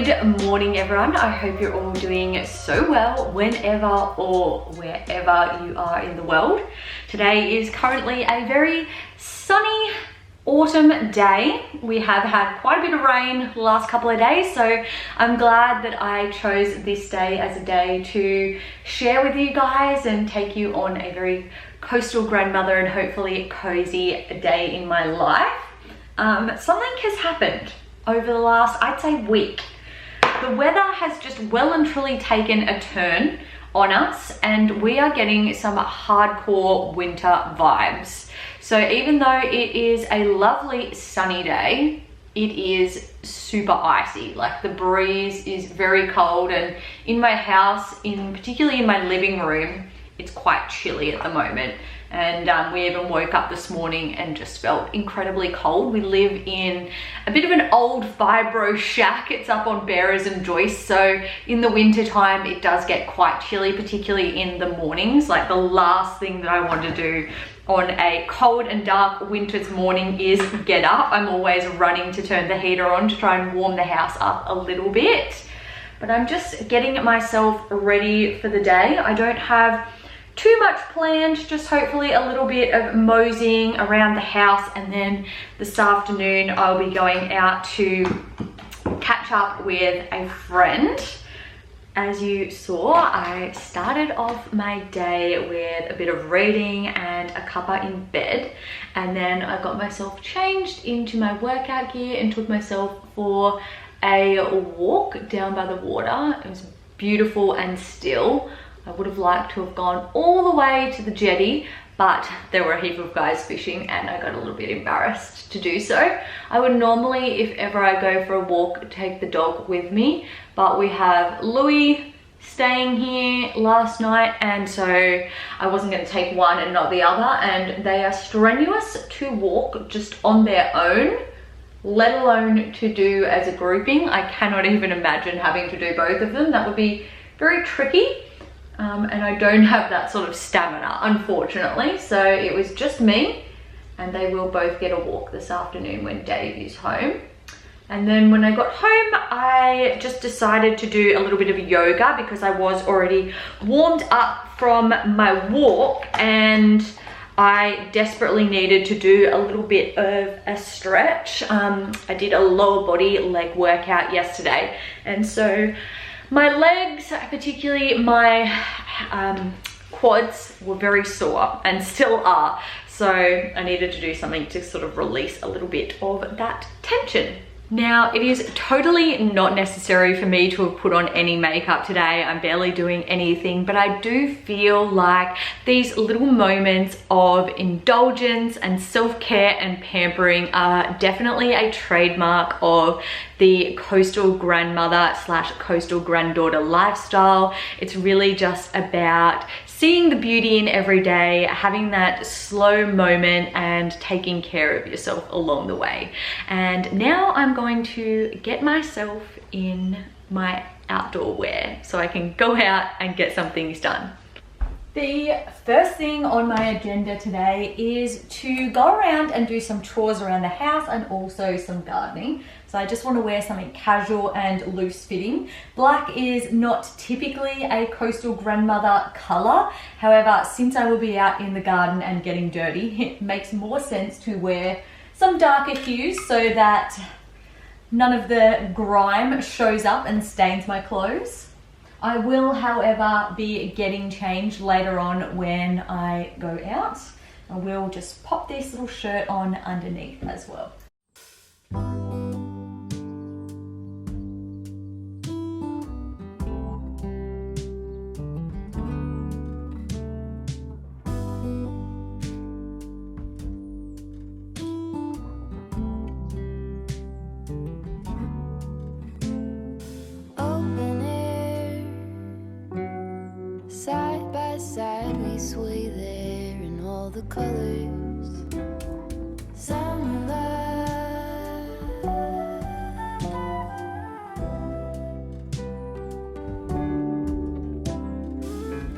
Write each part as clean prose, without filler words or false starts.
Good morning everyone. I hope you're all doing so well whenever or wherever you are in the world. Today is currently a very sunny autumn day. We have had quite a bit of rain the last couple of days, so I'm glad that I chose this day as a day to share with you guys and take you on a very coastal grandmother and hopefully cozy day in my life. Something has happened over the last, I'd say, week. The weather has just well and truly taken a turn on us and we are getting some hardcore winter vibes. So even though it is a lovely sunny day, it is super icy. Like the breeze is very cold, and in my house, particularly in my living room, it's quite chilly at the moment. And we even woke up this morning and just felt incredibly cold. We live in a bit of an old fibro shack. It's up on bearers and joists, so in the winter time it does get quite chilly, particularly in the mornings. Like the last thing that I want to do on a cold and dark winter's morning is get up. I'm always running to turn the heater on to try and warm the house up a little bit. But I'm just getting myself ready for the day. I don't have too much planned, just hopefully a little bit of moseying around the house, and then this afternoon I'll be going out to catch up with a friend. As you saw, I started off my day with a bit of reading and a cuppa in bed, and then I got myself changed into my workout gear and took myself for a walk down by the water. It was beautiful and still. I would have liked to have gone all the way to the jetty, but there were a heap of guys fishing and I got a little bit embarrassed to do so. I would normally, if ever I go for a walk, take the dog with me, but we have Louis staying here last night, and so I wasn't going to take one and not the other, and they are strenuous to walk just on their own, let alone to do as a grouping. I cannot even imagine having to do both of them. That would be very tricky. And I don't have that sort of stamina, unfortunately. So it was just me, and they will both get a walk this afternoon when Dave is home. And then when I got home, I just decided to do a little bit of yoga because I was already warmed up from my walk and I desperately needed to do a little bit of a stretch. I did a lower body leg workout yesterday, and so my legs, particularly my quads, were very sore and still are. So I needed to do something to sort of release a little bit of that tension. Now, it is totally not necessary for me to have put on any makeup today. I'm barely doing anything, but I do feel like these little moments of indulgence and self-care and pampering are definitely a trademark of the coastal grandmother / coastal granddaughter lifestyle. It's really just about seeing the beauty in every day, having that slow moment and taking care of yourself along the way. And now I'm going to get myself in my outdoor wear so I can go out and get some things done. The first thing on my agenda today is to go around and do some chores around the house and also some gardening. So I just want to wear something casual and loose fitting. Black is not typically a coastal grandmother color. However, since I will be out in the garden and getting dirty, it makes more sense to wear some darker hues so that none of the grime shows up and stains my clothes. I will, however, be getting changed later on when I go out. I will just pop this little shirt on underneath as well. Side by side we sway there in all the colors. Summer love,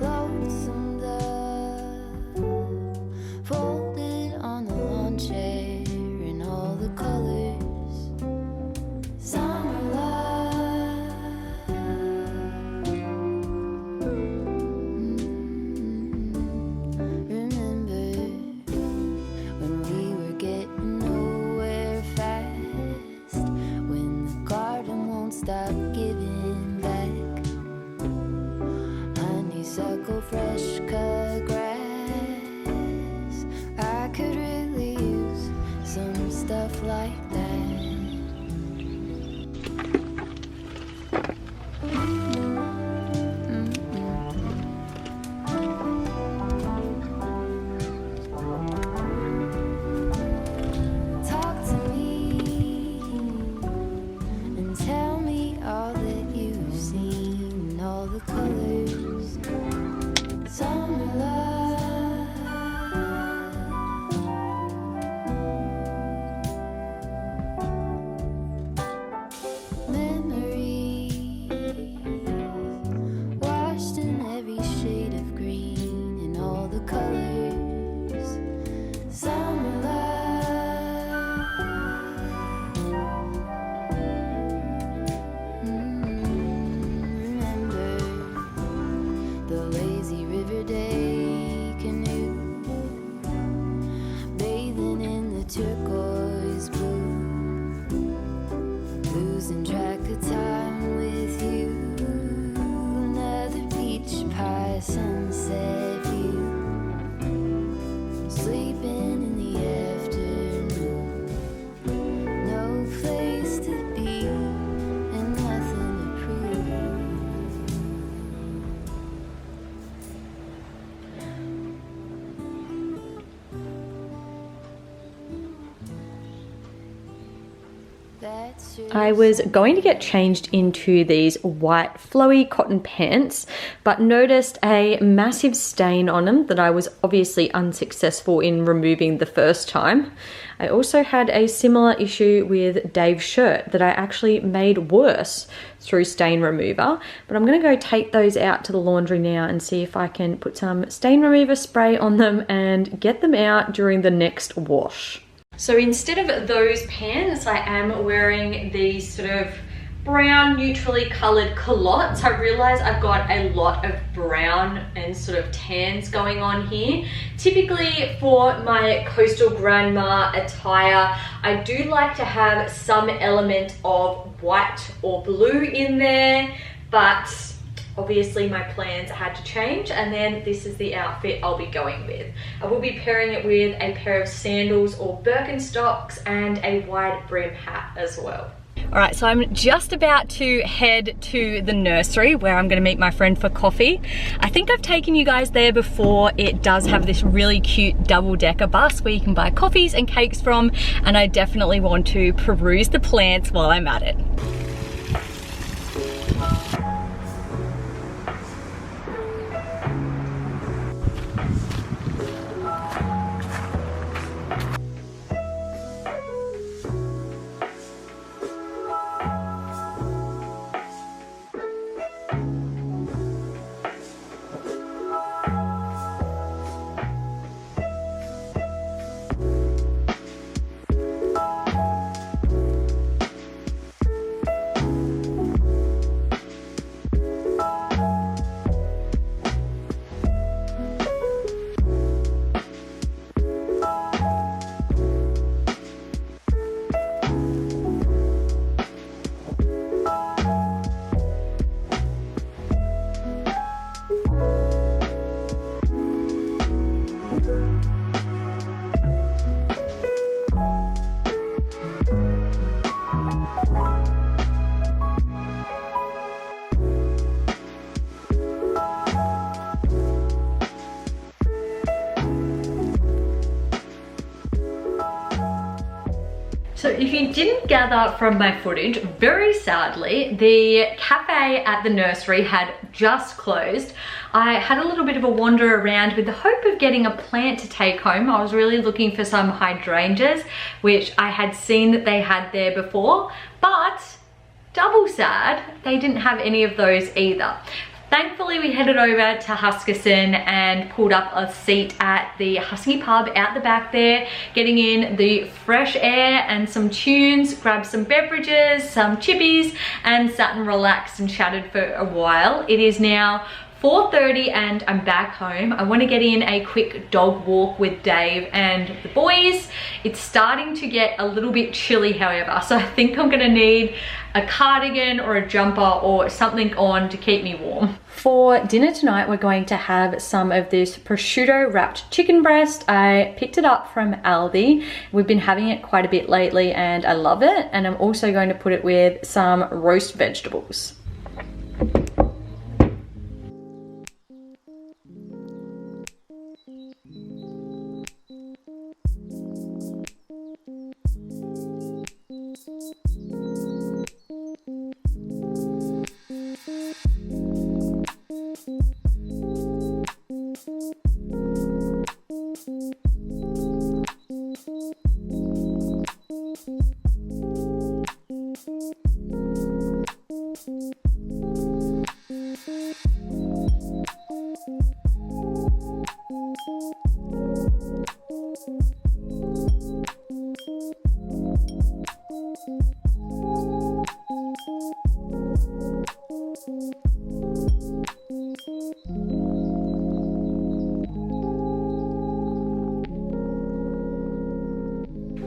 lonesome dove, folded on the lawn chair in all the colors. Summer love. the colors. Summer love, memories washed in every shade of green and all the colors. Summer love. Remember the lazy river day canoe, bathing in the turquoise blue, losing track of time with you. Another peach pie sunset view, sleeping in the afternoon. No place to be and nothing to prove. That's just I was going to get changed into these white flowy cotton pants, but noticed a massive stain on them that I was obviously unsuccessful in removing the first time. I also had a similar issue with Dave's shirt that I actually made worse through stain remover, but I'm gonna go take those out to the laundry now and see if I can put some stain remover spray on them and get them out during the next wash. So instead of those pants, I am wearing these sort of brown, neutrally colored culottes. I realize I've got a lot of brown and sort of tans going on here. Typically for my coastal grandma attire, I do like to have some element of white or blue in there, but obviously my plans had to change, and then this is the outfit I'll be going with. I will be pairing it with a pair of sandals or Birkenstocks and a wide brim hat as well. All right, so I'm just about to head to the nursery where I'm gonna meet my friend for coffee. I think I've taken you guys there before. It does have this really cute double-decker bus where you can buy coffees and cakes from, and I definitely want to peruse the plants while I'm at it. So if you didn't gather from my footage, very sadly, the cafe at the nursery had just closed. I had a little bit of a wander around with the hope of getting a plant to take home. I was really looking for some hydrangeas, which I had seen that they had there before, but double sad, they didn't have any of those either. Thankfully, we headed over to Huskisson and pulled up a seat at the Husky pub out the back there, getting in the fresh air and some tunes, grabbed some beverages, some chippies, and sat and relaxed and chatted for a while. It is now 4:30 and I'm back home. I want to get in a quick dog walk with Dave and the boys. It's starting to get a little bit chilly, however, so I think I'm gonna need a cardigan or a jumper or something on to keep me warm. For dinner tonight, we're going to have some of this prosciutto wrapped chicken breast. I picked it up from Aldi. We've been having it quite a bit lately and I love it. And I'm also going to put it with some roast vegetables.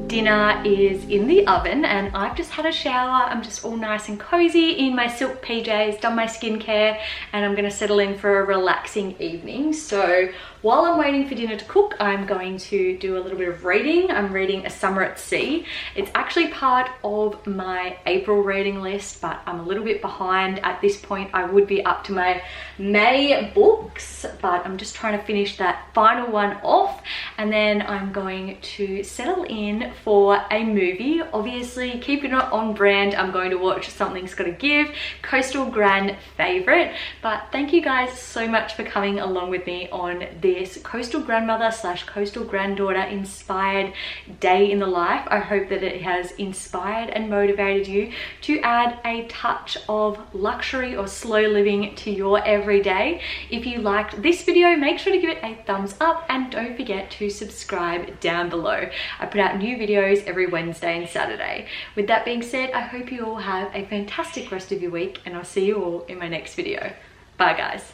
Dinner is in the oven and I've just had a shower. I'm just all nice and cozy in my silk PJs, done my skincare, and I'm gonna settle in for a relaxing evening. So while I'm waiting for dinner to cook, I'm going to do a little bit of reading. I'm reading A Summer at Sea. It's actually part of my April reading list, but I'm a little bit behind. At this point, I would be up to my May books, but I'm just trying to finish that final one off, and then I'm going to settle in for a movie. Obviously, keeping it on brand, I'm going to watch Something's Gotta Give, Coastal Gran favorite. But thank you guys so much for coming along with me on this coastal grandmother / coastal granddaughter inspired day in the life. I hope that it has inspired and motivated you to add a touch of luxury or slow living to your everyday. If you liked this video, make sure to give it a thumbs up and don't forget to subscribe down below. I put out new videos every Wednesday and Saturday. With that being said, I hope you all have a fantastic rest of your week, and I'll see you all in my next video. Bye guys.